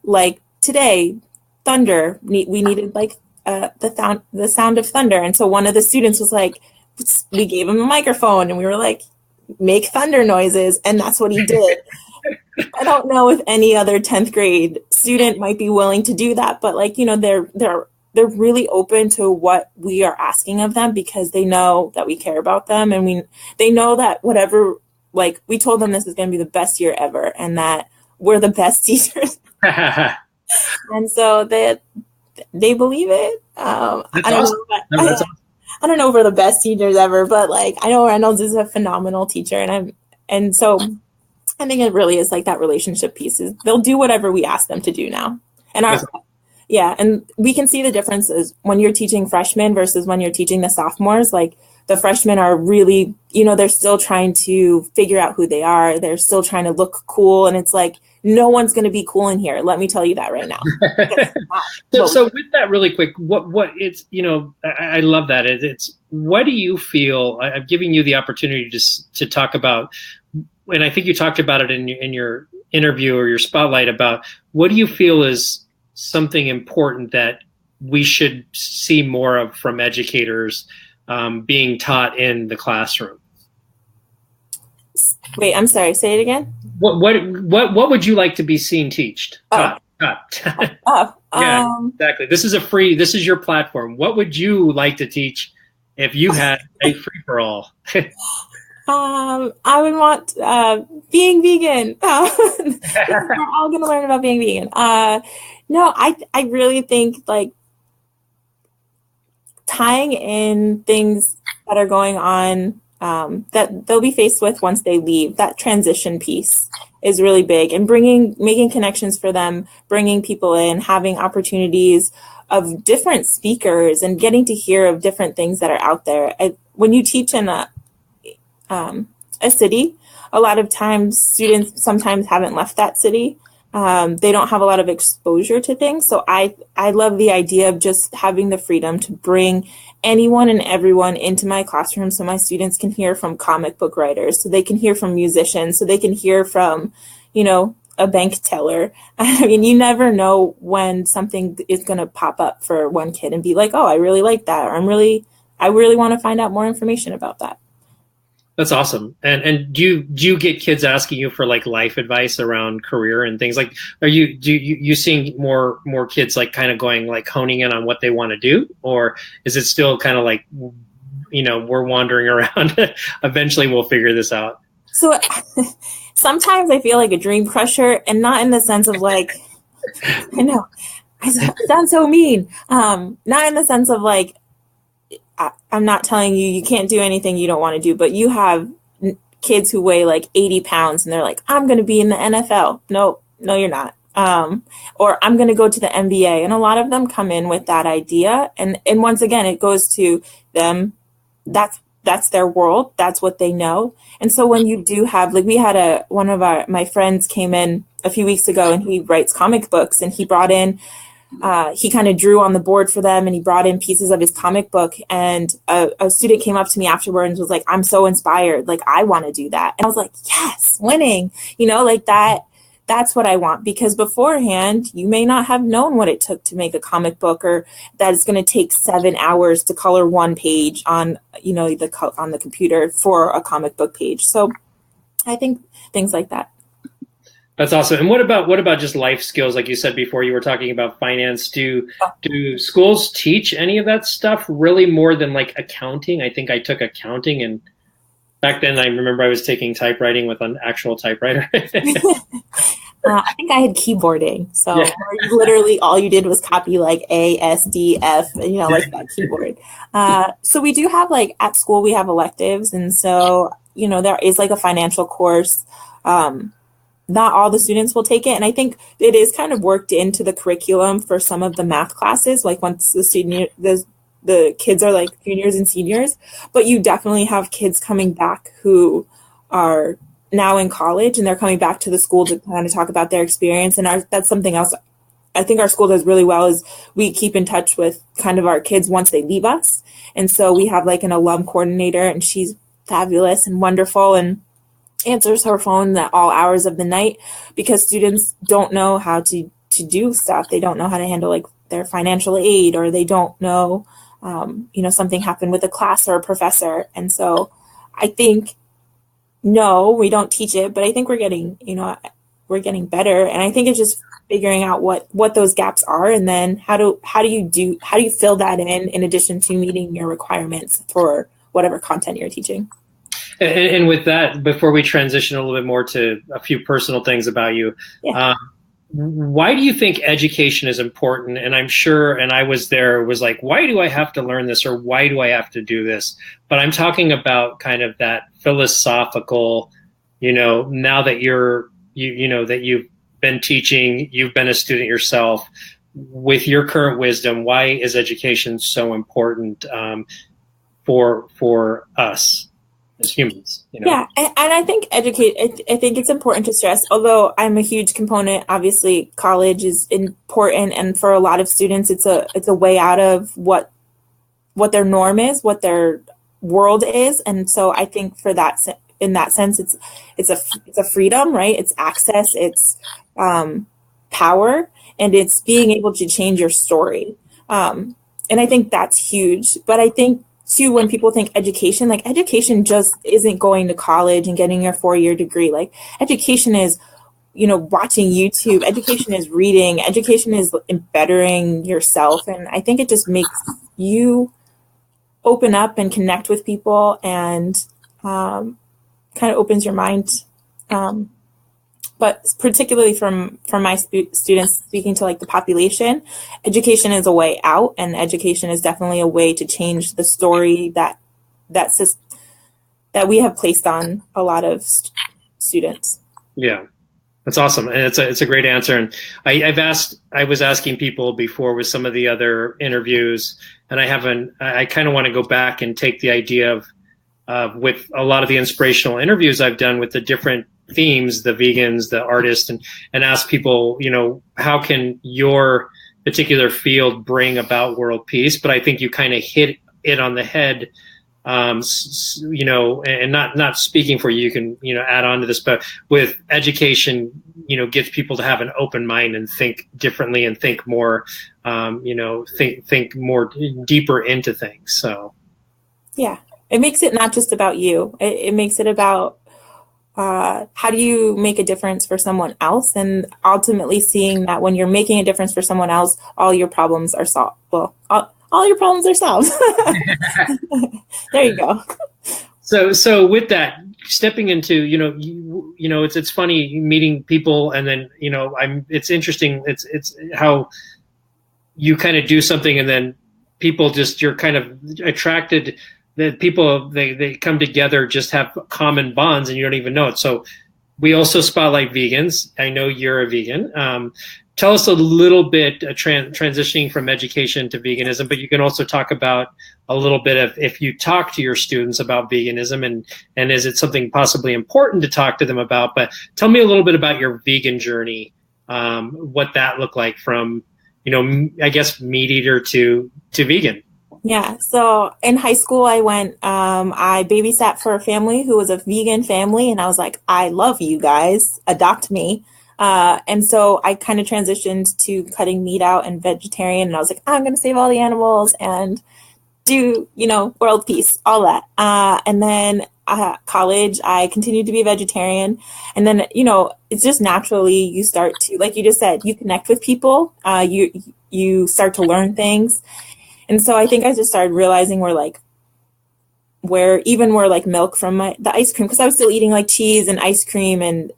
like today, thunder, we needed the sound of thunder. And so one of the students was we gave him a microphone and we were make thunder noises. And that's what he did. I don't know if any other 10th grade student might be willing to do that, but they're really open to what we are asking of them because they know that we care about them, and they know that whatever, we told them this is going to be the best year ever and that we're the best teachers. And so they believe it. I don't know if we're the best teachers ever, but I know Reynolds is a phenomenal teacher, and so I think it really is that relationship piece is they'll do whatever we ask them to do now. And yeah, and we can see the differences when you're teaching freshmen versus when you're teaching the sophomores. The freshmen are really, they're still trying to figure out who they are. They're still trying to look cool. And it's no one's going to be cool in here. Let me tell you that right now. So with that really quick, what it's, I love that. It's what do you feel, I'm giving you the opportunity to talk about, and I think you talked about it in your interview or your spotlight about what do you feel is something important that we should see more of from educators being taught in the classroom? Wait, I'm sorry. Say it again. What would you like to be seen taught? Oh, Yeah, exactly. This is your platform. What would you like to teach if you had a free for all? I would want being vegan. We're all going to learn about being vegan. No, I really think like tying in things that are going on that they'll be faced with once they leave, that transition piece is really big, and making connections for them, bringing people in, having opportunities of different speakers and getting to hear of different things that are out there. When you teach in a city, a lot of times students sometimes haven't left that city. They don't have a lot of exposure to things. So I love the idea of just having the freedom to bring anyone and everyone into my classroom so my students can hear from comic book writers, so they can hear from musicians, so they can hear from, a bank teller. I mean, you never know when something is going to pop up for one kid and be like, oh, I really like that. Or I really want to find out more information about that. That's awesome. And do you get kids asking you for like life advice around career and things like, you seeing more kids like kind of going like honing in on what they want to do, or is it still kind of like, we're wandering around, eventually we'll figure this out? So sometimes I feel like a dream crusher, and not in the sense of like, I know I sound so mean. Not in the sense of like, I'm not telling you can't do anything you don't want to do, but you have kids who weigh like 80 pounds and they're like, I'm going to be in the NFL. No, you're not. Or I'm going to go to the NBA. And a lot of them come in with that idea. And once again, it goes to them. That's their world. That's what they know. And so when you do have, like, we had one of my friends came in a few weeks ago, and he writes comic books, and he brought in, he kind of drew on the board for them, and he brought in pieces of his comic book. And a student came up to me afterwards and was like, I'm so inspired. Like, I want to do that. And I was like, yes, winning, like that. That's what I want, because beforehand, you may not have known what it took to make a comic book, or that it's going to take 7 hours to color one page on, on the computer for a comic book page. So I think things like that. That's awesome. And what about just life skills? Like you said before, you were talking about finance. Do schools teach any of that stuff really more than like accounting? I think I took accounting, and back then I remember I was taking typewriting with an actual typewriter. I think I had keyboarding. So literally all you did was copy like A, S, D, F, like that keyboard. So we do have like at school, we have electives. And so, there is like a financial course. Not all the students will take it. And I think it is kind of worked into the curriculum for some of the math classes. Like once the kids are like juniors and seniors, but you definitely have kids coming back who are now in college, and they're coming back to the school to kind of talk about their experience. And that's something else I think our school does really well, is we keep in touch with kind of our kids once they leave us. And so we have like an alum coordinator, and she's fabulous and wonderful, and answers her phone at all hours of the night, because students don't know how to do stuff. They don't know how to handle like their financial aid, or they don't know, something happened with a class or a professor. And so I think, no, we don't teach it, but I think we're getting better. And I think it's just figuring out what those gaps are, and then how do you fill that in addition to meeting your requirements for whatever content you're teaching. And with that, before we transition a little bit more to a few personal things about you, why do you think education is important? And I'm sure, and I was like, why do I have to learn this, or why do I have to do this? But I'm talking about kind of that philosophical, now that that you've been teaching, you've been a student yourself, with your current wisdom, why is education so important for us as humans? Yeah, and I think I think it's important to stress, although I'm a huge component, obviously college is important, and for a lot of students it's a way out of what their norm is, what their world is. And so I think for in that sense, it's a freedom, right? It's access, it's power, and it's being able to change your story. And I think that's huge. But I think too, when people think education, like education just isn't going to college and getting your 4-year degree. Like education is, watching YouTube. Education is reading. Education is bettering yourself. And I think it just makes you open up and connect with people, and kind of opens your mind. But particularly from my students, speaking to like the population, education is a way out, and education is definitely a way to change the story that we have placed on a lot of students. Yeah. That's awesome, and it's a great answer. And I was asking people before with some of the other interviews, and I kind of want to go back and take the idea of with a lot of the inspirational interviews I've done with the different themes, the vegans, the artists, and ask people, how can your particular field bring about world peace? But I think you kind of hit it on the head. And not speaking for you, you can, add on to this, but with education, gets people to have an open mind and think differently and think more, think more deeper into things. So, yeah, it makes it not just about you. It makes it about how do you make a difference for someone else, and ultimately seeing that when you're making a difference for someone else, all your problems are solved. Well, all your problems are solved. There you go. So with that, stepping into, it's funny meeting people, and then, it's interesting. It's how you kind of do something, and then people you're kind of attracted, that people, they come together, just have common bonds, and you don't even know it. So we also spotlight vegans. I know you're a vegan. Tell us a little bit transitioning from education to veganism, but you can also talk about a little bit of if you talk to your students about veganism, and is it something possibly important to talk to them about? But tell me a little bit about your vegan journey, what that looked like from, I guess, meat eater to vegan. Yeah. So in high school, I babysat for a family who was a vegan family. And I was like, I love you guys, adopt me. And so I kind of transitioned to cutting meat out and vegetarian. And I was like, I'm going to save all the animals and do, world peace, all that. And then college, I continued to be a vegetarian. And then, it's just naturally you start to, like you just said, you connect with people, you start to learn things. And so I think I just started realizing where milk from the ice cream, because I was still eating like cheese and ice cream and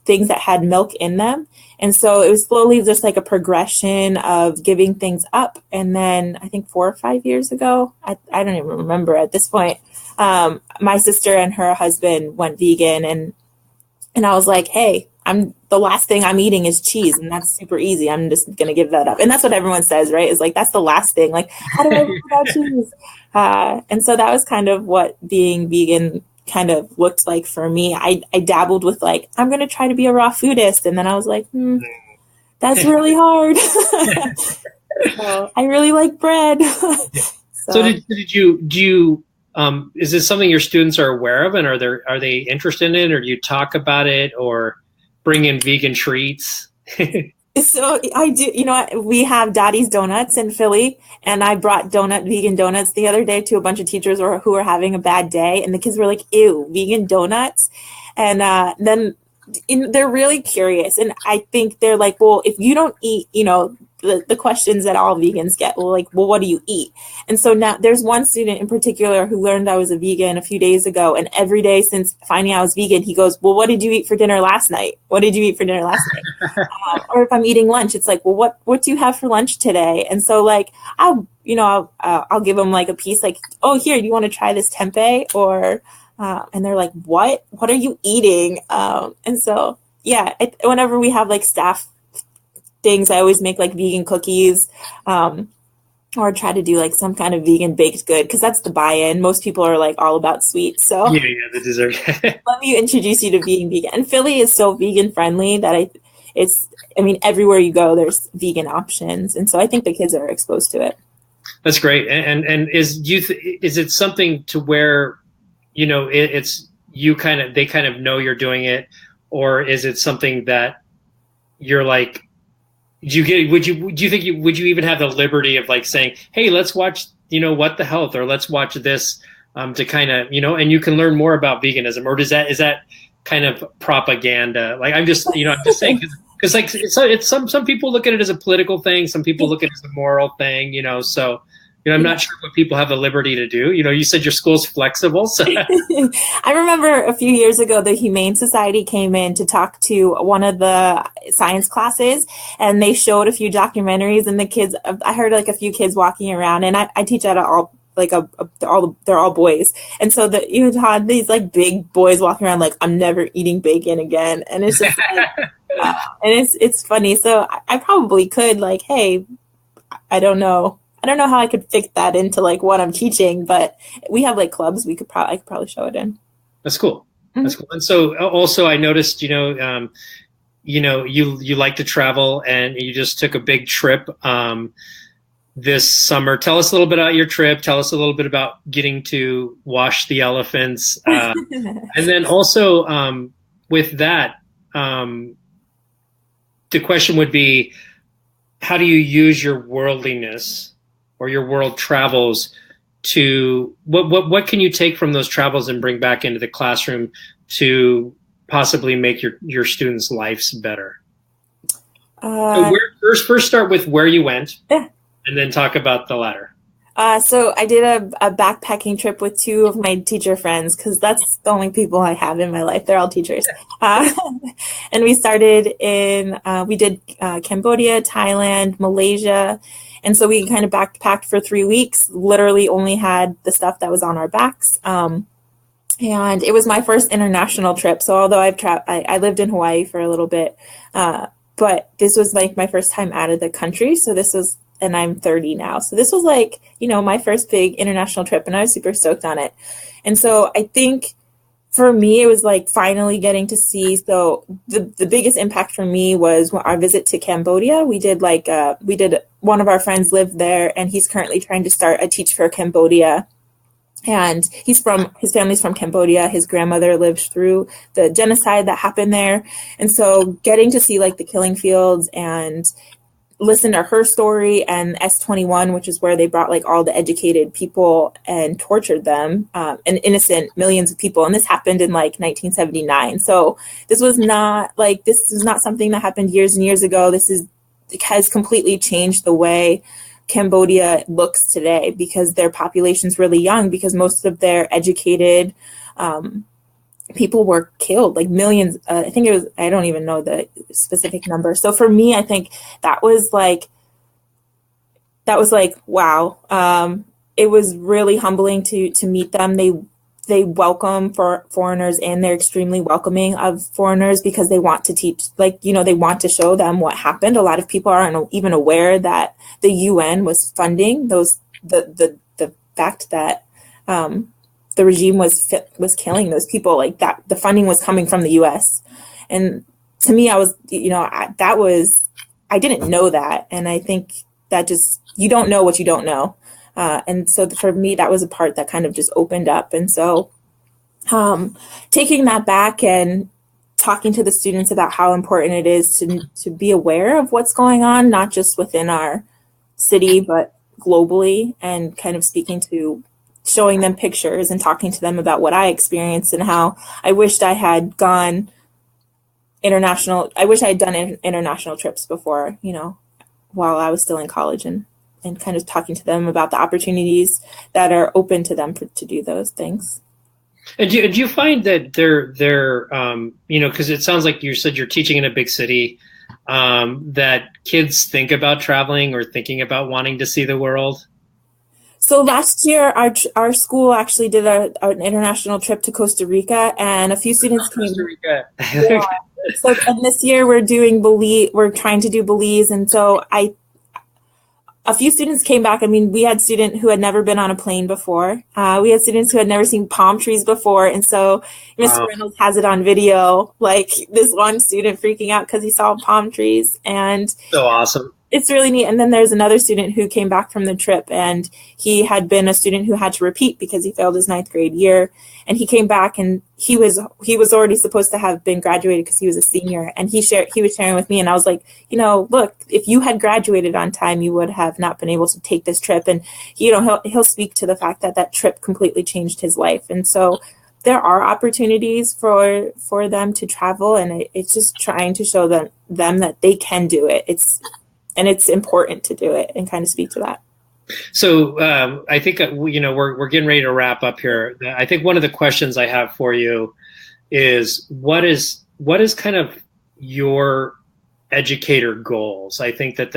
things that had milk in them. And so it was slowly just like a progression of giving things up. And then I think 4 or 5 years ago, I don't even remember at this point, my sister and her husband went vegan, and I was like, hey, the last thing I'm eating is cheese, and that's super easy. I'm just going to give that up. And that's what everyone says, right? Is like, that's the last thing. Like, how do I live without cheese? And so that was kind of what being vegan kind of looked like for me. I dabbled with like, I'm going to try to be a raw foodist. And then I was like, that's really hard. So I really like bread. So do you, is this something your students are aware of, and are they interested in it, or do you talk about it, or bring in vegan treats? So I do, we have Dottie's Donuts in Philly, and I brought vegan donuts the other day to a bunch of teachers who were having a bad day, and the kids were like, ew, vegan donuts. And then they're really curious. And I think they're like, well, if you don't eat, the questions that all vegans get, well, what do you eat? And so now there's one student in particular who learned I was a vegan a few days ago. And every day since finding out I was vegan, he goes, well, what did you eat for dinner last night? What did you eat for dinner last night? Or if I'm eating lunch, it's like, well, what do you have for lunch today? And so I'll give them like a piece, like, oh, here, do you want to try this tempeh? Or, and they're like, what are you eating? And so, yeah, whenever we have like staff things, I always make like vegan cookies, or try to do like some kind of vegan baked good, because that's the buy-in. Most people are like all about sweets. So yeah, the dessert. let me introduce you to being vegan. And Philly is so vegan friendly that everywhere you go, there's vegan options. And so I think the kids are exposed to it. That's great. And is it something to where, it's they kind of know you're doing it, or is it something that you're like, do you think would you even have the liberty of like saying, hey, let's watch, What the Health, or let's watch this, to kind of, and you can learn more about veganism, or is that kind of propaganda? Like, I'm just saying, because like it's some people look at it as a political thing, some people look at it as a moral thing, so. I'm not sure what people have the liberty to do. You said your school's flexible. So. I remember a few years ago, the Humane Society came in to talk to one of the science classes, and they showed a few documentaries, and the kids, I heard like a few kids walking around, and I teach at they're all boys. And so you had these like big boys walking around like, I'm never eating bacon again. And it's just like, and it's funny. So I probably could like, hey, I don't know how I could fit that into like what I'm teaching, but we have like clubs I could probably show it in. That's cool. That's cool. And so also I noticed, you like to travel, and you just took a big trip this summer. Tell us a little bit about your trip. Tell us a little bit about getting to wash the elephants. And then also with that, the question would be, how do you use your worldliness or your world travels to what can you take from those travels and bring back into the classroom to possibly make your students' lives better? So first start with where you went, and then talk about the latter. So I did a backpacking trip with two of my teacher friends, because that's the only people I have in my life. They're all teachers. And we started we did Cambodia, Thailand, Malaysia. And so we kind of backpacked for 3 weeks, literally only had the stuff that was on our backs. And it was my first international trip. So although I lived in Hawaii for a little bit, but this was like my first time out of the country. So and I'm 30 now. So this was like, my first big international trip, and I was super stoked on it. And so I think for me, it was like finally getting to see. So the biggest impact for me was our visit to Cambodia. We did one of our friends lived there, and he's currently trying to start a Teach for Cambodia. And his family's from Cambodia. His grandmother lived through the genocide that happened there. And so getting to see like the killing fields and listen to her story, and S21, which is where they brought like all the educated people and tortured them, and innocent millions of people. And this happened in like 1979. So this was not something that happened years and years ago. It has completely changed the way Cambodia looks today, because their population's really young, because most of their educated people were killed, like millions. I think it was, I don't even know the specific number. So for me, I think that was like, wow. It was really humbling to meet them. They welcome for foreigners, and they're extremely welcoming of foreigners, because they want to teach, they want to show them what happened. A lot of people aren't even aware that the UN was funding the fact that, the regime was killing those people, like that. The funding was coming from the U.S. And to me, I didn't know that. And I think that you don't know what you don't know. And so for me, that was a part that kind of just opened up. And so taking that back and talking to the students about how important it is to be aware of what's going on, not just within our city, but globally, and kind of showing them pictures and talking to them about what I experienced and how I wished I had gone international. I wish I had done international trips before, while I was still in college, and kind of talking to them about the opportunities that are open to them to do those things. And do you find that they're because it sounds like you said you're teaching in a big city, that kids think about traveling or thinking about wanting to see the world? So last year, our school actually did an international trip to Costa Rica, and a few students came. Costa Rica. Yeah. So and this year we're doing Belize. We're trying to do Belize, and so a few students came back. I mean, we had students who had never been on a plane before. We had students who had never seen palm trees before, and so Mr. Reynolds has it on video, like this one student freaking out because he saw palm trees, and so awesome. it's really neat. And then there's another student who came back from the trip, and he had been a student who had to repeat because he failed his 9th grade year. And he came back, and he was already supposed to have been graduated because he was a senior. And he was sharing with me, and I was like, look, if you had graduated on time, you would have not been able to take this trip. And he'll speak to the fact that that trip completely changed his life. And so there are opportunities for them to travel, and it's just trying to show them that they can do it. It's important to do it and kind of speak to that. So I think we're getting ready to wrap up here. I think one of the questions I have for you is what is kind of your educator goals? I think that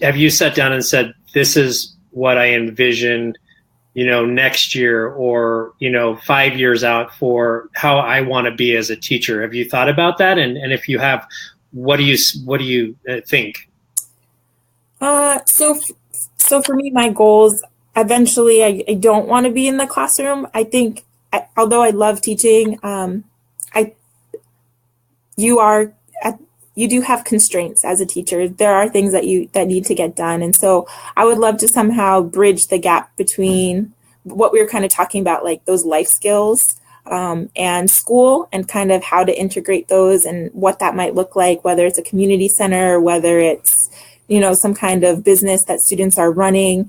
have you sat down and said, this is what I envision, next year or 5 years out for how I want to be as a teacher? Have you thought about that? And if you have, what do you think? So for me, my goals, eventually I don't want to be in the classroom. I think, although I love teaching, you do have constraints as a teacher. There are things that need to get done. And so I would love to somehow bridge the gap between what we were kind of talking about, like those life skills, and school, and kind of how to integrate those and what that might look like, whether it's a community center, or whether it's some kind of business that students are running,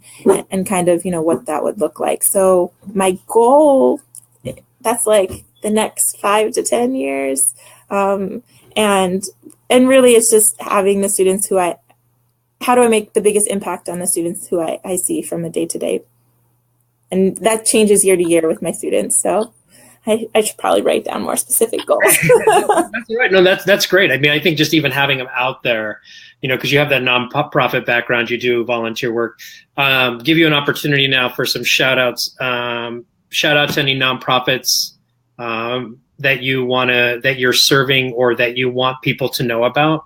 and kind of, what that would look like. So my goal, that's like the next 5 to 10 years. And really it's just having the students how do I make the biggest impact on the students who I see from a day to day? And that changes year to year with my students. So I should probably write down more specific goals. That's right. No, that's great. I mean, I think just even having them out there, because you have that nonprofit background, you do volunteer work, give you an opportunity now for some shout outs. Shout out to any nonprofits that you're serving or that you want people to know about.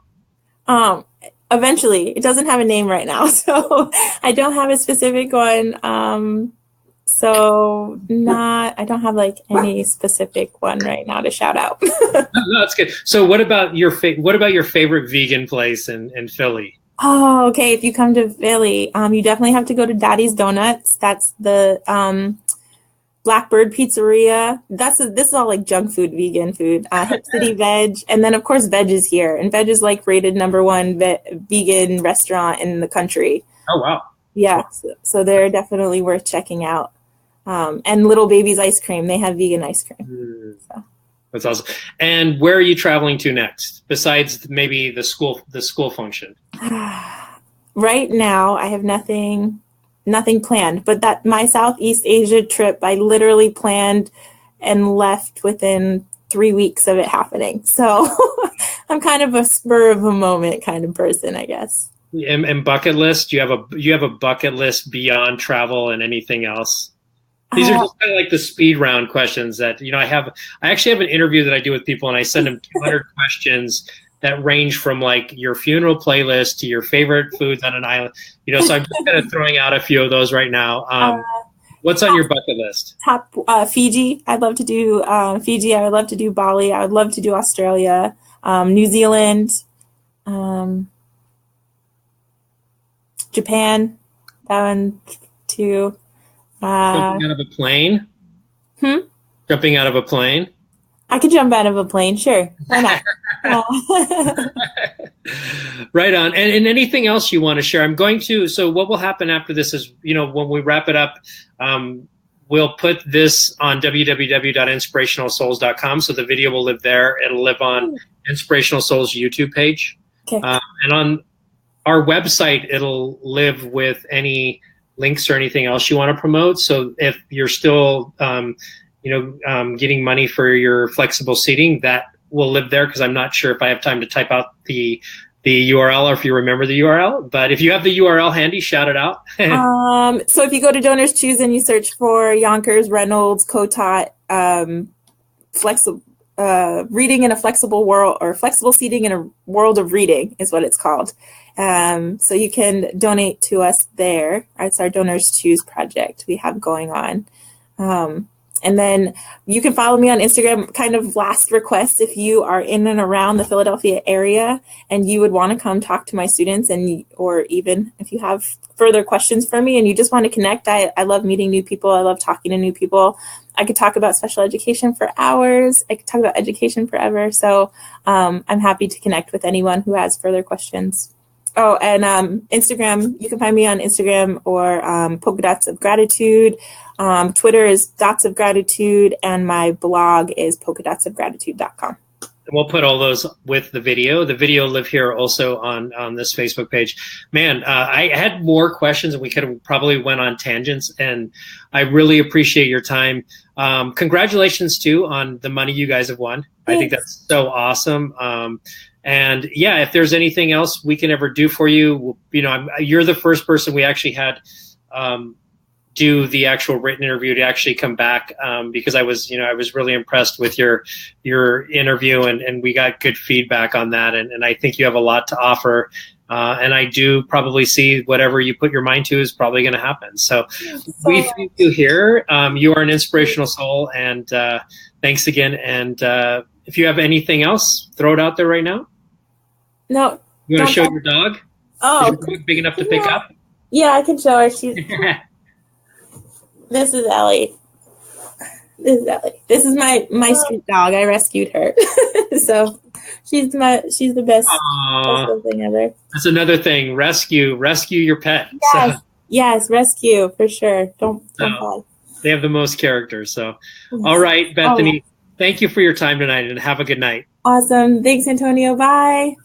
Eventually, it doesn't have a name right now, so I don't have a specific one. So I don't have like any specific one right now to shout out. No, that's good. So what about your favorite vegan place in Philly? Oh, okay. If you come to Philly, you definitely have to go to Daddy's Donuts. That's the Blackbird Pizzeria. This is all like junk food, vegan food. Hip City Veg, and then of course Veg is here, and Veg is like rated #1 vegan restaurant in the country. Oh wow! Yeah, so they're definitely worth checking out. And Little Baby's Ice Cream, they have vegan ice cream. So. That's awesome. And where are you traveling to next, besides maybe the school function? Right now, I have nothing planned. But that my Southeast Asia trip, I literally planned and left within 3 weeks of it happening. So I'm kind of a spur of a moment kind of person, I guess. And bucket list? Do you have a bucket list beyond travel and anything else? These are just kind of like the speed round questions that, I actually have an interview that I do with people, and I send them 200 questions that range from like your funeral playlist to your favorite foods on an island, so I'm just kind of throwing out a few of those right now. What's on your bucket list? Top Fiji. I'd love to do Fiji. I would love to do Bali. I would love to do Australia, New Zealand, Japan. That one too. Jumping out of a plane? Jumping out of a plane? I could jump out of a plane, sure. Why not? Right on. And anything else you want to share? So what will happen after this is, when we wrap it up, we'll put this on www.inspirationalsouls.com. So the video will live there. It'll live on Inspirational Soul's YouTube page. Okay. And on our website, it'll live with any links or anything else you want to promote. So if you're still, getting money for your flexible seating, that will live there, because I'm not sure if I have time to type out the URL or if you remember the URL. But if you have the URL handy, shout it out. So if you go to Donors Choose and you search for Younkers, Reynolds, Cotot, flexible reading in a flexible world, or flexible seating in a world of reading is what it's called. So you can donate to us there. It's our Donors Choose project we have going on. And then you can follow me on Instagram. Kind of last request, if you are in and around the Philadelphia area and you would want to come talk to my students, and or even if you have further questions for me and you just want to connect, I love meeting new people. I love talking to new people. I could talk about special education for hours. I could talk about education forever. So I'm happy to connect with anyone who has further questions. Oh, and Instagram, you can find me on Instagram or Polka Dots of Gratitude. Twitter is Dots of Gratitude, and my blog is polkadotsofgratitude.com. We'll put all those with the video. The video will live here also on this Facebook page. Man, I had more questions, and we could have probably went on tangents, and I really appreciate your time. Congratulations, too, on the money you guys have won. Thanks. I think that's so awesome. And yeah, if there's anything else we can ever do for you, you're the first person we actually had do the actual written interview to actually come back, because I was really impressed with your interview, and we got good feedback on that. And I think you have a lot to offer. And I do probably see whatever you put your mind to is probably going to happen. So we thank you here. You are an inspirational soul, and thanks again. And if you have anything else, throw it out there right now. No. You want to show your dog? Oh, is your dog big enough to pick up? Yeah, I can show her. This is Ellie. This is my street dog. I rescued her. So she's the best thing ever. That's another thing. Rescue your pet. Yes, so. Yes, rescue for sure. Don't fall. They have the most characters. So, all right, Bethany. Thank you for your time tonight, and have a good night. Awesome. Thanks, Antonio. Bye.